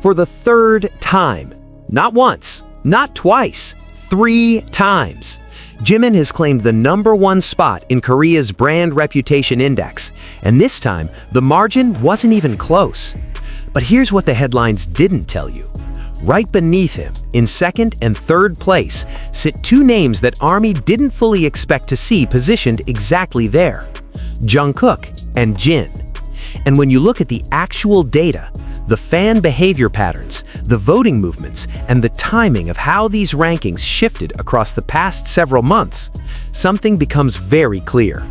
For the third time, not once, not twice, 3 times, Jimin has claimed the #1 spot in Korea's Brand Reputation Index, and this time, the margin wasn't even close. But here's what the headlines didn't tell you. Right beneath him, in second and third place, sit 2 names that ARMY didn't fully expect to see positioned exactly there: Jungkook and Jin. And when you look at the actual data, the fan behavior patterns, the voting movements, and the timing of how these rankings shifted across the past several months, something becomes very clear.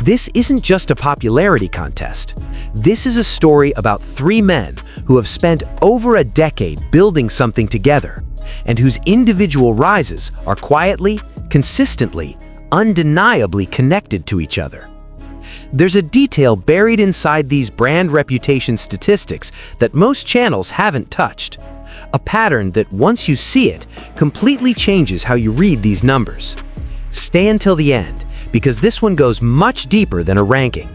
This isn't just a popularity contest. This is a story about 3 men who have spent over a decade building something together, and whose individual rises are quietly, consistently, undeniably connected to each other. There's a detail buried inside these brand reputation statistics that most channels haven't touched. A pattern that, once you see it, completely changes how you read these numbers. Stay until the end, because this one goes much deeper than a ranking.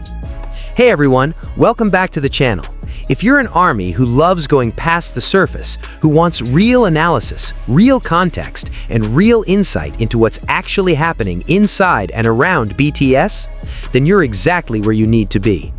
Hey everyone, welcome back to the channel. If you're an ARMY who loves going past the surface, who wants real analysis, real context, and real insight into what's actually happening inside and around BTS, then you're exactly where you need to be.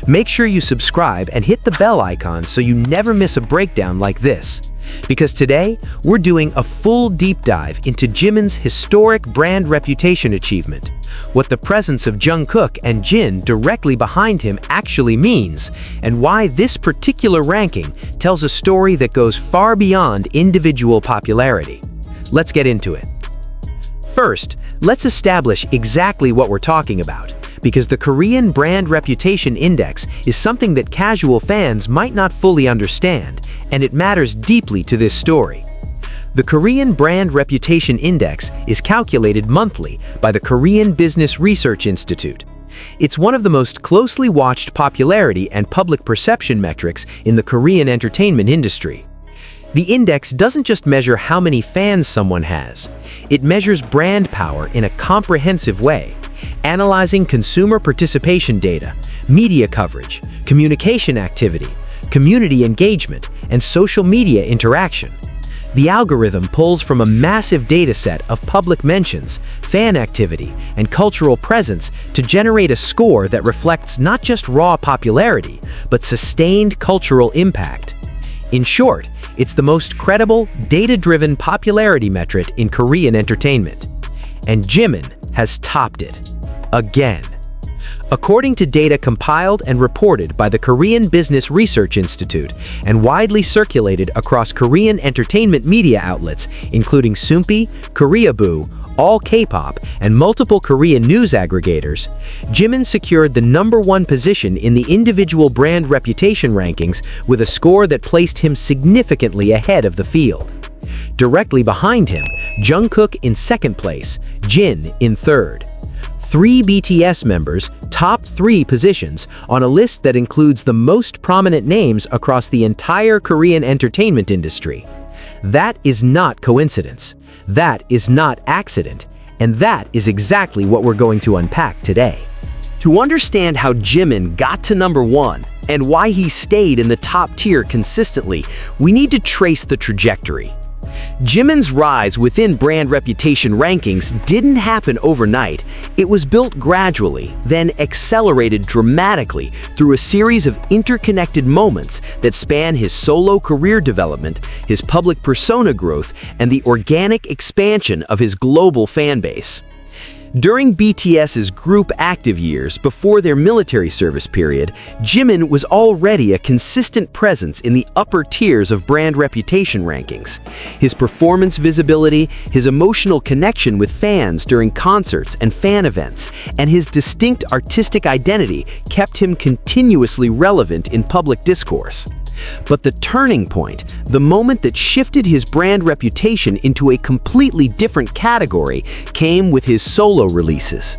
Make sure you subscribe and hit the bell icon so you never miss a breakdown like this. Because today, we're doing a full deep dive into Jimin's historic brand reputation achievement, what the presence of Jungkook and Jin directly behind him actually means, and why this particular ranking tells a story that goes far beyond individual popularity. Let's get into it. First, let's establish exactly what we're talking about, because the Korean Brand Reputation Index is something that casual fans might not fully understand, and it matters deeply to this story. The Korean Brand Reputation Index is calculated monthly by the Korean Business Research Institute. It's one of the most closely watched popularity and public perception metrics in the Korean entertainment industry. The index doesn't just measure how many fans someone has. It measures brand power in a comprehensive way, analyzing consumer participation data, media coverage, communication activity, community engagement, and social media interaction. The algorithm pulls from a massive data set of public mentions, fan activity, and cultural presence to generate a score that reflects not just raw popularity, but sustained cultural impact. In short, it's the most credible, data-driven popularity metric in Korean entertainment. And Jimin has topped it. Again. According to data compiled and reported by the Korean Business Research Institute and widely circulated across Korean entertainment media outlets, including Soompi, Koreaboo, All K-pop, and multiple Korean news aggregators, Jimin secured the #1 position in the individual brand reputation rankings with a score that placed him significantly ahead of the field. Directly behind him, Jungkook in second place, Jin in third. 3 BTS members top 3 positions on a list that includes the most prominent names across the entire Korean entertainment industry. That is not coincidence. That is not accident. And that is exactly what we're going to unpack today. To understand how Jimin got to #1 and why he stayed in the top tier consistently, we need to trace the trajectory. Jimin's rise within brand reputation rankings didn't happen overnight. It was built gradually, then accelerated dramatically through a series of interconnected moments that span his solo career development, his public persona growth, and the organic expansion of his global fan base. During BTS's group active years before their military service period, Jimin was already a consistent presence in the upper tiers of brand reputation rankings. His performance visibility, his emotional connection with fans during concerts and fan events, and his distinct artistic identity kept him continuously relevant in public discourse. But the turning point, the moment that shifted his brand reputation into a completely different category, came with his solo releases.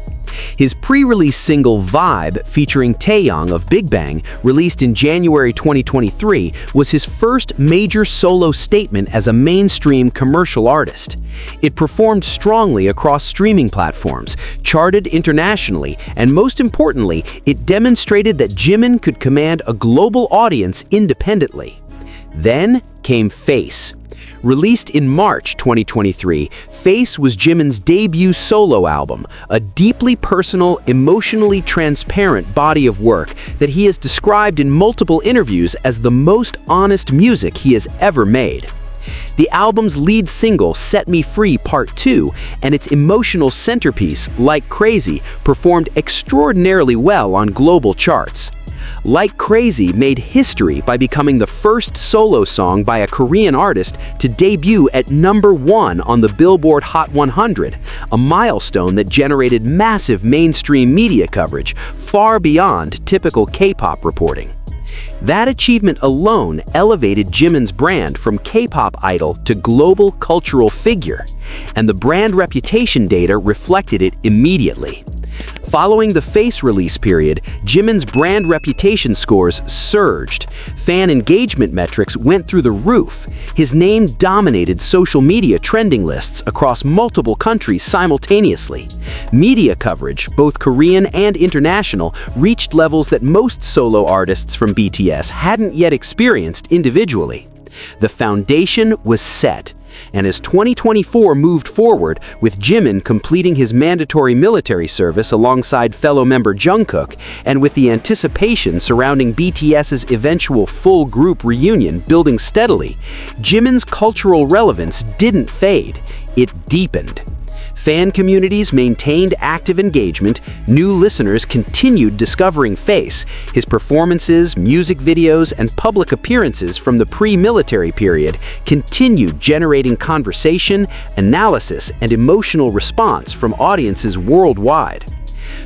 His pre-release single Vibe, featuring Taeyong of Big Bang, released in January 2023, was his first major solo statement as a mainstream commercial artist. It performed strongly across streaming platforms, charted internationally, and most importantly, it demonstrated that Jimin could command a global audience independently. Then came Face. Released in March 2023, Face was Jimin's debut solo album, a deeply personal, emotionally transparent body of work that he has described in multiple interviews as the most honest music he has ever made. The album's lead single, Set Me Free Part 2, and its emotional centerpiece, Like Crazy, performed extraordinarily well on global charts. Like Crazy made history by becoming the first solo song by a Korean artist to debut at #1 on the Billboard Hot 100, a milestone that generated massive mainstream media coverage far beyond typical K-pop reporting. That achievement alone elevated Jimin's brand from K-pop idol to global cultural figure, and the brand reputation data reflected it immediately. Following the Face release period, Jimin's brand reputation scores surged. Fan engagement metrics went through the roof. His name dominated social media trending lists across multiple countries simultaneously. Media coverage, both Korean and international, reached levels that most solo artists from BTS hadn't yet experienced individually. The foundation was set. And as 2024 moved forward, with Jimin completing his mandatory military service alongside fellow member Jungkook, and with the anticipation surrounding BTS's eventual full group reunion building steadily, Jimin's cultural relevance didn't fade, it deepened. Fan communities maintained active engagement, new listeners continued discovering Face, his performances, music videos, and public appearances from the pre-military period continued generating conversation, analysis, and emotional response from audiences worldwide.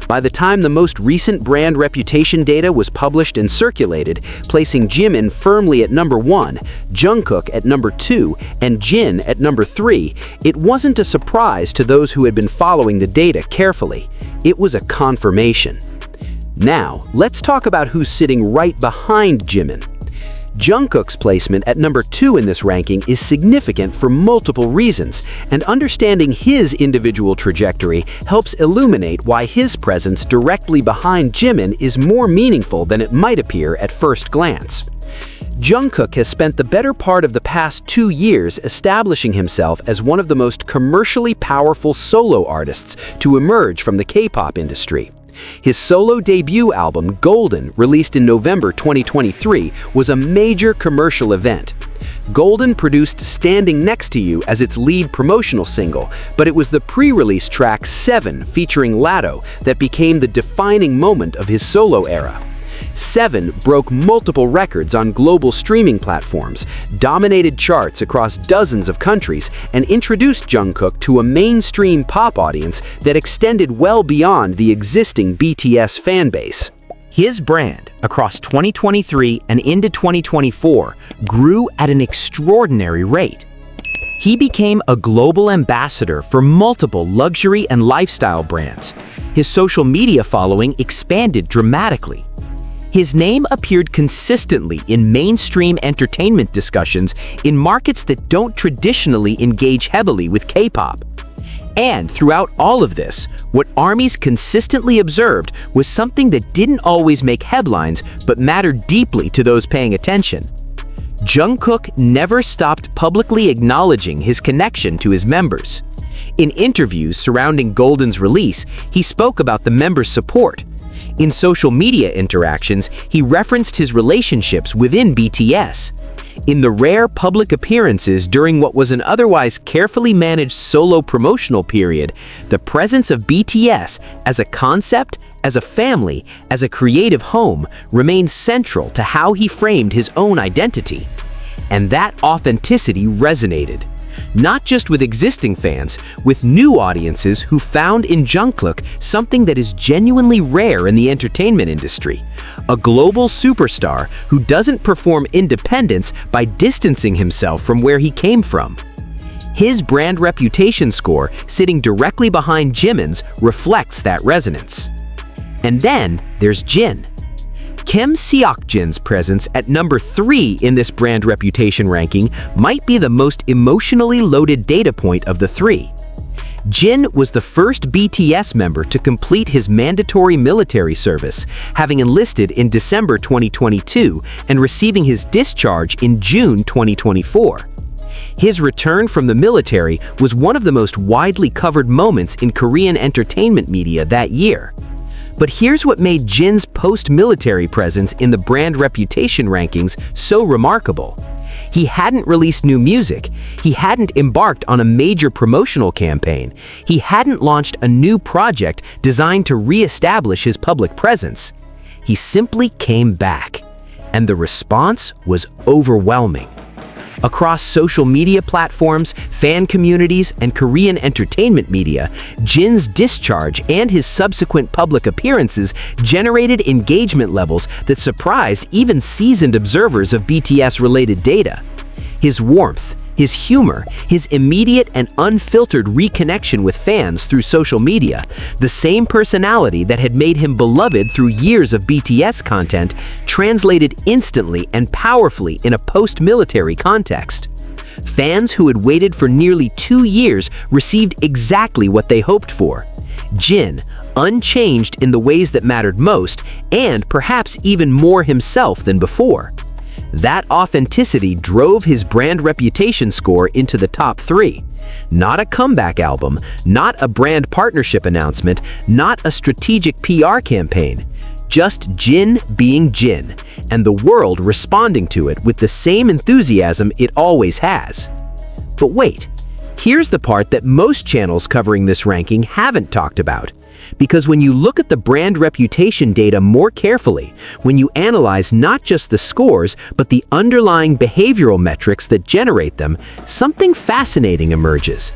By the time the most recent brand reputation data was published and circulated, placing Jimin firmly at #1, Jungkook at #2, and Jin at #3, it wasn't a surprise to those who had been following the data carefully. It was a confirmation. Now, let's talk about who's sitting right behind Jimin. Jungkook's placement at #2 in this ranking is significant for multiple reasons, and understanding his individual trajectory helps illuminate why his presence directly behind Jimin is more meaningful than it might appear at first glance. Jungkook has spent the better part of the past 2 years establishing himself as one of the most commercially powerful solo artists to emerge from the K-pop industry. His solo debut album, Golden, released in November 2023, was a major commercial event. Golden produced Standing Next to You as its lead promotional single, but it was the pre-release track 7 featuring Latto that became the defining moment of his solo era. 7 broke multiple records on global streaming platforms, dominated charts across dozens of countries, and introduced Jungkook to a mainstream pop audience that extended well beyond the existing BTS fanbase. His brand, across 2023 and into 2024, grew at an extraordinary rate. He became a global ambassador for multiple luxury and lifestyle brands. His social media following expanded dramatically. His name appeared consistently in mainstream entertainment discussions in markets that don't traditionally engage heavily with K-pop. And throughout all of this, what ARMYs consistently observed was something that didn't always make headlines but mattered deeply to those paying attention. Jungkook never stopped publicly acknowledging his connection to his members. In interviews surrounding Golden's release, he spoke about the members' support. In social media interactions, he referenced his relationships within BTS. In the rare public appearances during what was an otherwise carefully managed solo promotional period, the presence of BTS as a concept, as a family, as a creative home remained central to how he framed his own identity. And that authenticity resonated. Not just with existing fans, with new audiences who found in Jungkook something that is genuinely rare in the entertainment industry. A global superstar who doesn't perform independence by distancing himself from where he came from. His brand reputation score, sitting directly behind Jimin's, reflects that resonance. And then there's Jin. Kim Seok-jin's presence at #3 in this brand reputation ranking might be the most emotionally loaded data point of the 3. Jin was the first BTS member to complete his mandatory military service, having enlisted in December 2022 and receiving his discharge in June 2024. His return from the military was one of the most widely covered moments in Korean entertainment media that year. But here's what made Jin's post-military presence in the brand reputation rankings so remarkable. He hadn't released new music, he hadn't embarked on a major promotional campaign, he hadn't launched a new project designed to re-establish his public presence. He simply came back, and the response was overwhelming. Across social media platforms, fan communities, and Korean entertainment media, Jin's discharge and his subsequent public appearances generated engagement levels that surprised even seasoned observers of BTS-related data. His warmth, his humor, his immediate and unfiltered reconnection with fans through social media, the same personality that had made him beloved through years of BTS content, translated instantly and powerfully in a post-military context. Fans who had waited for nearly 2 years received exactly what they hoped for. Jin, unchanged in the ways that mattered most, and perhaps even more himself than before. That authenticity drove his brand reputation score into the top 3. Not a comeback album, not a brand partnership announcement, not a strategic PR campaign. Just Jin being Jin, and the world responding to it with the same enthusiasm it always has. But wait, here's the part that most channels covering this ranking haven't talked about. Because when you look at the brand reputation data more carefully, when you analyze not just the scores, but the underlying behavioral metrics that generate them, something fascinating emerges.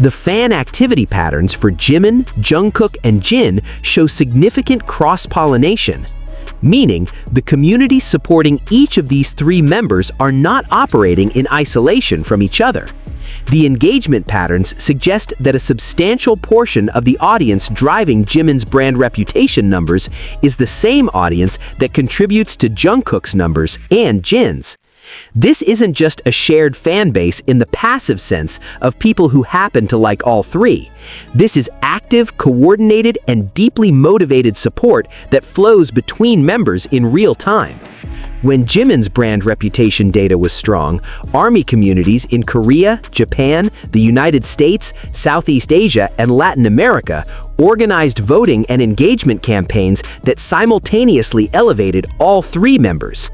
The fan activity patterns for Jimin, Jungkook, and Jin show significant cross-pollination, meaning the communities supporting each of these 3 members are not operating in isolation from each other. The engagement patterns suggest that a substantial portion of the audience driving Jimin's brand reputation numbers is the same audience that contributes to Jungkook's numbers and Jin's. This isn't just a shared fan base in the passive sense of people who happen to like all 3. This is active, coordinated, and deeply motivated support that flows between members in real time. When Jimin's brand reputation data was strong, ARMY communities in Korea, Japan, the United States, Southeast Asia, and Latin America organized voting and engagement campaigns that simultaneously elevated all 3 members.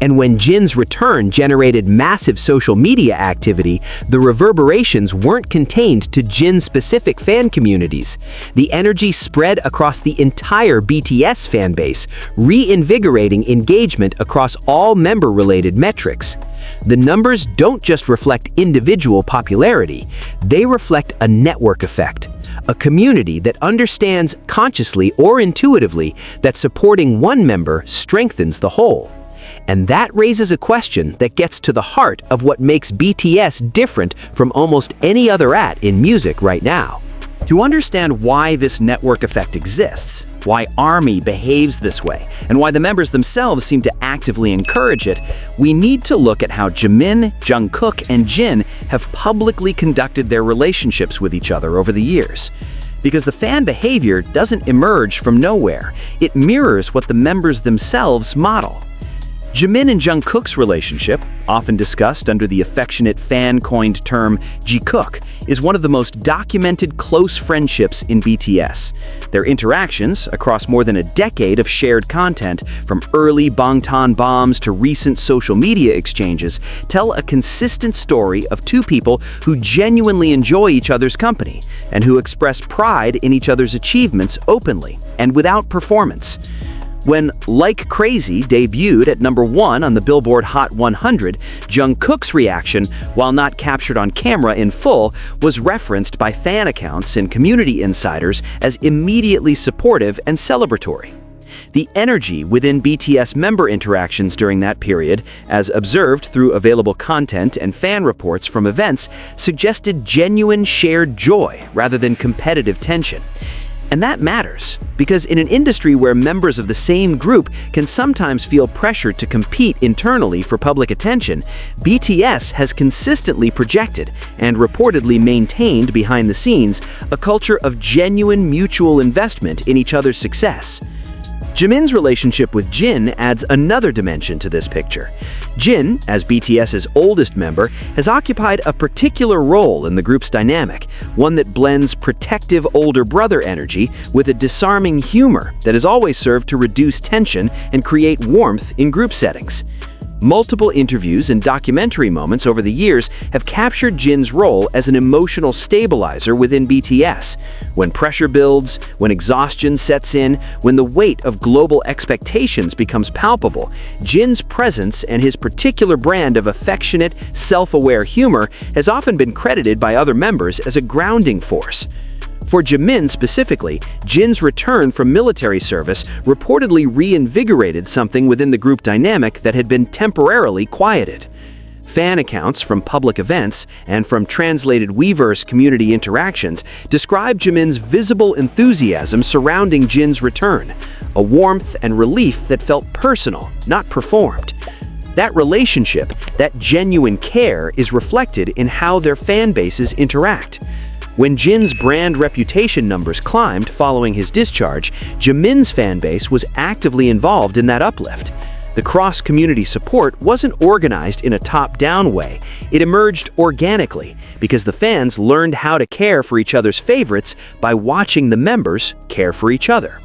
And when Jin's return generated massive social media activity, the reverberations weren't contained to Jin-specific fan communities. The energy spread across the entire BTS fan base, reinvigorating engagement across all member-related metrics. The numbers don't just reflect individual popularity, they reflect a network effect. A community that understands consciously or intuitively that supporting one member strengthens the whole. And that raises a question that gets to the heart of what makes BTS different from almost any other act in music right now. To understand why this network effect exists, why ARMY behaves this way, and why the members themselves seem to actively encourage it, we need to look at how Jimin, Jungkook, and Jin have publicly conducted their relationships with each other over the years. Because the fan behavior doesn't emerge from nowhere, it mirrors what the members themselves model. Jimin and Jungkook's relationship, often discussed under the affectionate fan-coined term Jikook, is one of the most documented close friendships in BTS. Their interactions, across more than a decade of shared content, from early Bangtan bombs to recent social media exchanges, tell a consistent story of 2 people who genuinely enjoy each other's company, and who express pride in each other's achievements openly and without performance. When Like Crazy debuted at number 1 on the Billboard Hot 100, Jungkook's reaction, while not captured on camera in full, was referenced by fan accounts and community insiders as immediately supportive and celebratory. The energy within BTS member interactions during that period, as observed through available content and fan reports from events, suggested genuine shared joy rather than competitive tension. And that matters, because in an industry where members of the same group can sometimes feel pressure to compete internally for public attention, BTS has consistently projected and reportedly maintained behind the scenes a culture of genuine mutual investment in each other's success. Jimin's relationship with Jin adds another dimension to this picture. Jin, as BTS's oldest member, has occupied a particular role in the group's dynamic, one that blends protective older brother energy with a disarming humor that has always served to reduce tension and create warmth in group settings. Multiple interviews and documentary moments over the years have captured Jin's role as an emotional stabilizer within BTS. When pressure builds, when exhaustion sets in, when the weight of global expectations becomes palpable, Jin's presence and his particular brand of affectionate, self-aware humor has often been credited by other members as a grounding force. For Jimin specifically, Jin's return from military service reportedly reinvigorated something within the group dynamic that had been temporarily quieted. Fan accounts from public events and from translated Weverse community interactions describe Jimin's visible enthusiasm surrounding Jin's return, a warmth and relief that felt personal, not performed. That relationship, that genuine care, is reflected in how their fan bases interact. When Jin's brand reputation numbers climbed following his discharge, Jimin's fan base was actively involved in that uplift. The cross-community support wasn't organized in a top-down way. It emerged organically because the fans learned how to care for each other's favorites by watching the members care for each other.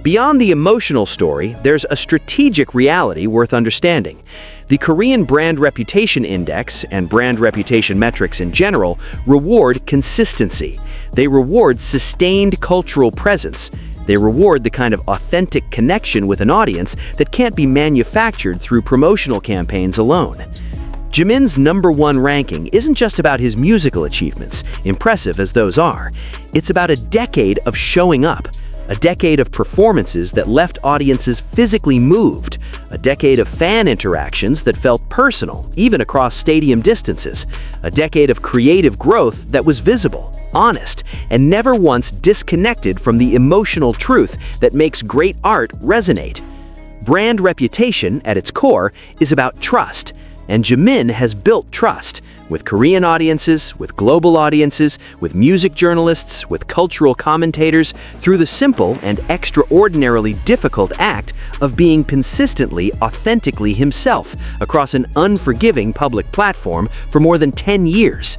Beyond the emotional story, there's a strategic reality worth understanding. The Korean Brand Reputation Index and brand reputation metrics in general reward consistency. They reward sustained cultural presence. They reward the kind of authentic connection with an audience that can't be manufactured through promotional campaigns alone. Jimin's #1 ranking isn't just about his musical achievements, impressive as those are. It's about a decade of showing up. A decade of performances that left audiences physically moved, a decade of fan interactions that felt personal, even across stadium distances, a decade of creative growth that was visible, honest, and never once disconnected from the emotional truth that makes great art resonate. Brand reputation, at its core, is about trust, and Jimin has built trust with Korean audiences, with global audiences, with music journalists, with cultural commentators, through the simple and extraordinarily difficult act of being consistently, authentically himself across an unforgiving public platform for more than 10 years.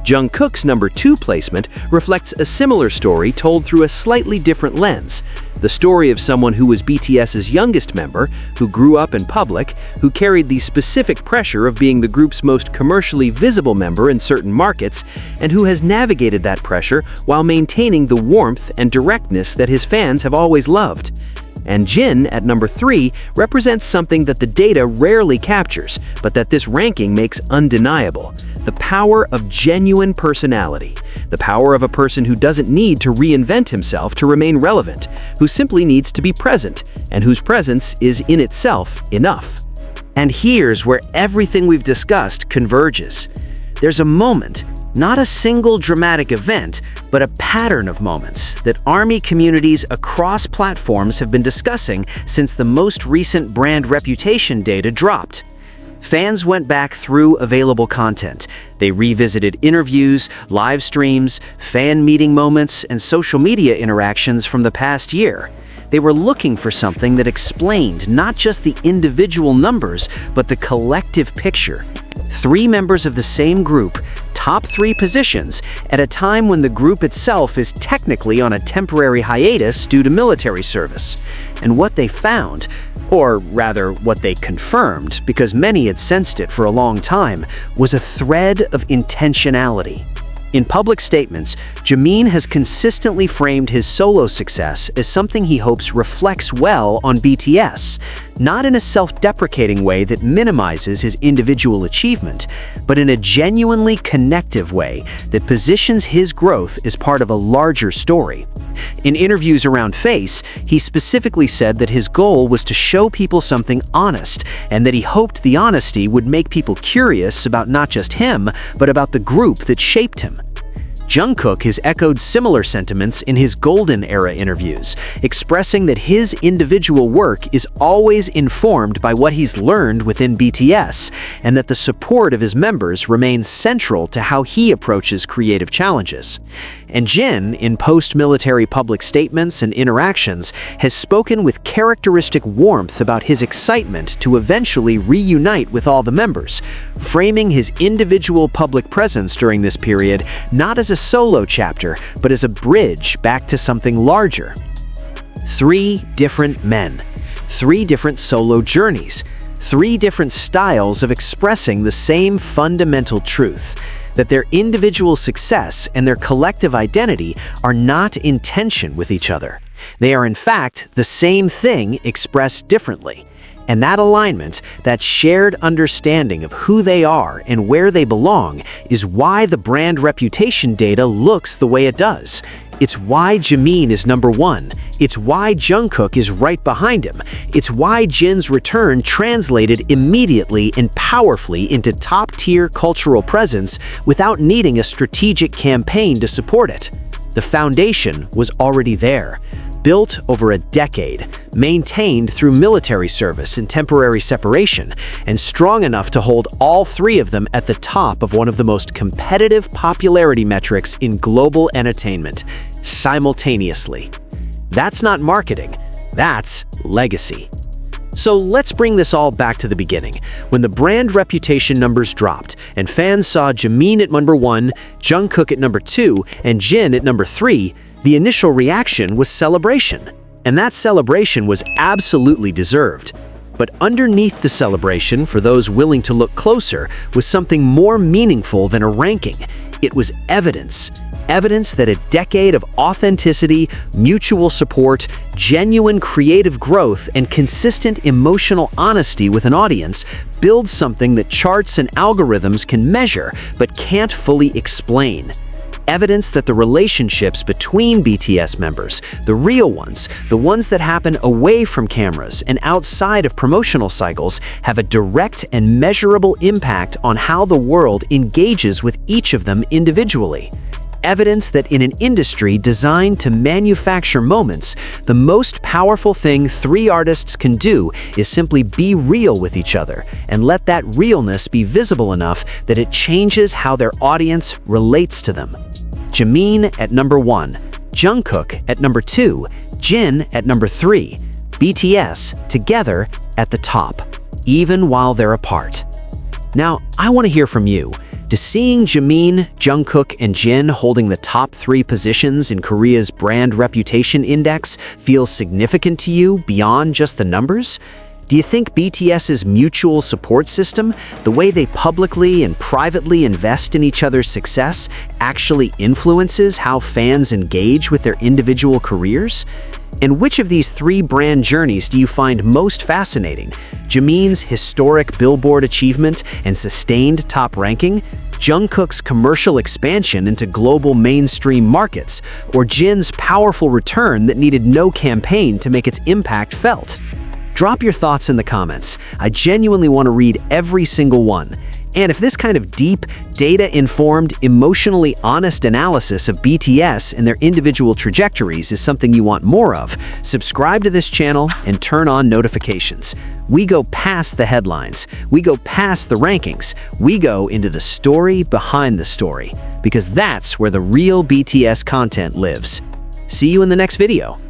Jungkook's #2 placement reflects a similar story told through a slightly different lens. The story of someone who was BTS's youngest member, who grew up in public, who carried the specific pressure of being the group's most commercially visible member in certain markets, and who has navigated that pressure while maintaining the warmth and directness that his fans have always loved. And Jin, at #3, represents something that the data rarely captures, but that this ranking makes undeniable: the power of genuine personality, the power of a person who doesn't need to reinvent himself to remain relevant, who simply needs to be present, and whose presence is in itself enough. And here's where everything we've discussed converges. There's a moment, not a single dramatic event, but a pattern of moments that ARMY communities across platforms have been discussing since the most recent brand reputation data dropped. Fans went back through available content. They revisited interviews, live streams, fan meeting moments, and social media interactions from the past year. They were looking for something that explained not just the individual numbers, but the collective picture. 3 members of the same group, top 3 positions, at a time when the group itself is technically on a temporary hiatus due to military service. And what they found, or rather what they confirmed, because many had sensed it for a long time, was a thread of intentionality. In public statements, Jimin has consistently framed his solo success as something he hopes reflects well on BTS, not in a self-deprecating way that minimizes his individual achievement, but in a genuinely connective way that positions his growth as part of a larger story. In interviews around Face, he specifically said that his goal was to show people something honest, and that he hoped the honesty would make people curious about not just him, but about the group that shaped him. Jungkook has echoed similar sentiments in his Golden Era interviews, expressing that his individual work is always informed by what he's learned within BTS, and that the support of his members remains central to how he approaches creative challenges. And Jin, in post-military public statements and interactions, has spoken with characteristic warmth about his excitement to eventually reunite with all the members, framing his individual public presence during this period not as a solo chapter, but as a bridge back to something larger. 3 different men, 3 different solo journeys, 3 different styles of expressing the same fundamental truth: that their individual success and their collective identity are not in tension with each other. They are in fact the same thing expressed differently. And that alignment, that shared understanding of who they are and where they belong, is why the brand reputation data looks the way it does. It's why Jimin is number 1. It's why Jungkook is right behind him. It's why Jin's return translated immediately and powerfully into top-tier cultural presence without needing a strategic campaign to support it. The foundation was already there, built over a decade, maintained through military service and temporary separation, and strong enough to hold all 3 of them at the top of one of the most competitive popularity metrics in global entertainment, simultaneously. That's not marketing, that's legacy. So let's bring this all back to the beginning, when the brand reputation numbers dropped and fans saw Jimin at number 1, Jungkook at number 2, and Jin at number 3, the initial reaction was celebration. And that celebration was absolutely deserved. But underneath the celebration, for those willing to look closer, was something more meaningful than a ranking. It was evidence. Evidence that a decade of authenticity, mutual support, genuine creative growth, and consistent emotional honesty with an audience builds something that charts and algorithms can measure but can't fully explain. Evidence that the relationships between BTS members, the real ones, the ones that happen away from cameras and outside of promotional cycles, have a direct and measurable impact on how the world engages with each of them individually. Evidence that in an industry designed to manufacture moments, the most powerful thing 3 artists can do is simply be real with each other and let that realness be visible enough that it changes how their audience relates to them. Jimin at number 1, Jungkook at number 2, Jin at number 3, BTS together at the top, even while they're apart. Now, I want to hear from you. Does seeing Jimin, Jungkook, and Jin holding the top 3 positions in Korea's brand reputation index feel significant to you beyond just the numbers? Do you think BTS's mutual support system, the way they publicly and privately invest in each other's success, actually influences how fans engage with their individual careers? And which of these 3 brand journeys do you find most fascinating? Jimin's historic Billboard achievement and sustained top ranking? Jungkook's commercial expansion into global mainstream markets? Or Jin's powerful return that needed no campaign to make its impact felt? Drop your thoughts in the comments. I genuinely want to read every single one. And if this kind of deep, data-informed, emotionally honest analysis of BTS and their individual trajectories is something you want more of, subscribe to this channel and turn on notifications. We go past the headlines. We go past the rankings. We go into the story behind the story, because that's where the real BTS content lives. See you in the next video.